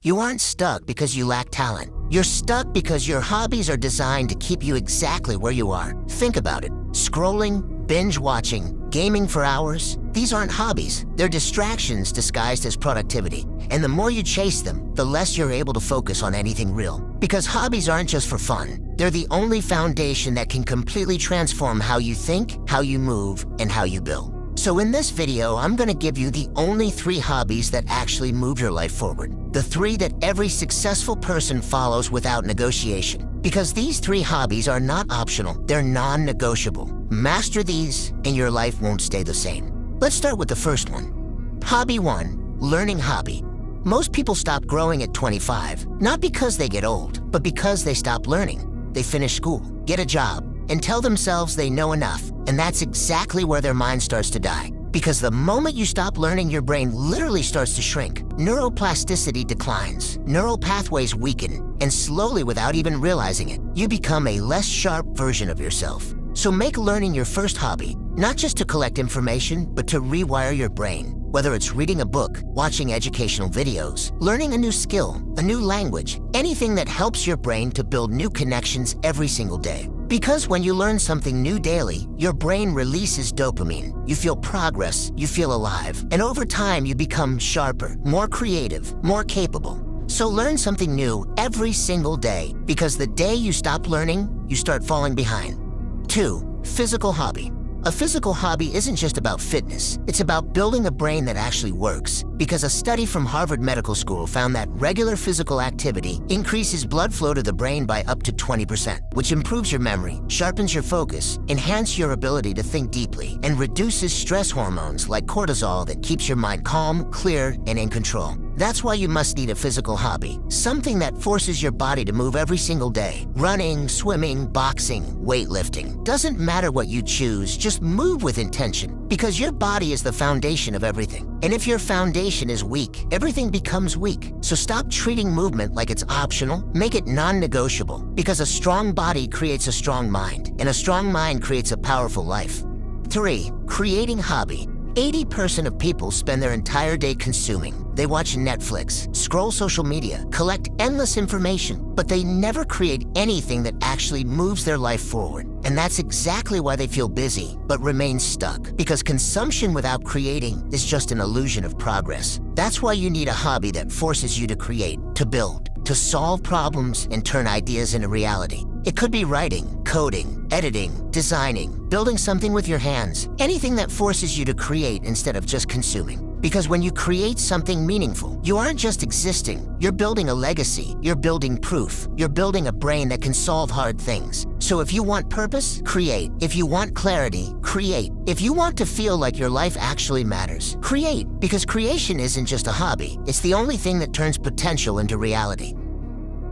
You aren't stuck because you lack talent. You're stuck because your hobbies are designed to keep you exactly where you are. Think about it. Scrolling, binge watching, gaming for hours. These aren't hobbies. They're distractions disguised as productivity. And the more you chase them, the less you're able to focus on anything real. Because hobbies aren't just for fun. They're the only foundation that can completely transform how you think, how you move, and how you build. So in this video, I'm going to give you the only 3 hobbies that actually move your life forward. The 3 that every successful person follows without negotiation. Because these 3 hobbies are not optional, they're non-negotiable. Master these and your life won't stay the same. Let's start with the first one. Hobby 1, learning hobby. Most people stop growing at 25, not because they get old, but because they stop learning. They finish school, get a job, and tell themselves they know enough, and that's exactly where their mind starts to die. Because the moment you stop learning, your brain literally starts to shrink. Neuroplasticity declines, neural pathways weaken, and slowly, without even realizing it, you become a less sharp version of yourself. So make learning your first hobby, not just to collect information, but to rewire your brain. Whether it's reading a book, watching educational videos, learning a new skill, a new language, anything that helps your brain to build new connections every single day. Because when you learn something new daily, your brain releases dopamine. You feel progress, you feel alive, and over time you become sharper, more creative, more capable. So learn something new every single day, because the day you stop learning, you start falling behind. 2, physical hobby. A physical hobby isn't just about fitness. It's about building a brain that actually works. Because a study from Harvard Medical School found that regular physical activity increases blood flow to the brain by up to 20%, which improves your memory, sharpens your focus, enhances your ability to think deeply, and reduces stress hormones like cortisol that keeps your mind calm, clear, and in control. That's why you must need a physical hobby, something that forces your body to move every single day. Running, swimming, boxing, weightlifting. Doesn't matter what you choose, just move with intention, because your body is the foundation of everything. And if your foundation is weak, everything becomes weak. So stop treating movement like it's optional, make it non-negotiable, because a strong body creates a strong mind, and a strong mind creates a powerful life. 3, creating hobby. 80% of people spend their entire day consuming. They watch Netflix, scroll social media, collect endless information, but they never create anything that actually moves their life forward. And that's exactly why they feel busy, but remain stuck. Because consumption without creating is just an illusion of progress. That's why you need a hobby that forces you to create, to build, to solve problems and turn ideas into reality. It could be writing, coding, editing, designing, building something with your hands, anything that forces you to create instead of just consuming. Because when you create something meaningful, you aren't just existing, you're building a legacy, you're building proof, you're building a brain that can solve hard things. So if you want purpose, create. If you want clarity, create. If you want to feel like your life actually matters, create. Because creation isn't just a hobby, it's the only thing that turns potential into reality.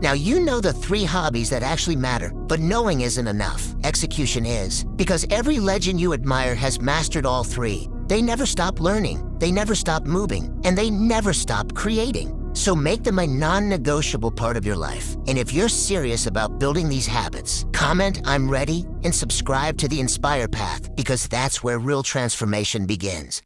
Now you know the 3 hobbies that actually matter, but knowing isn't enough. Execution is. Because every legend you admire has mastered all 3. They never stop learning, they never stop moving, and they never stop creating. So make them a non-negotiable part of your life. And if you're serious about building these habits, comment "I'm ready" and subscribe to the Inspire Path, because that's where real transformation begins.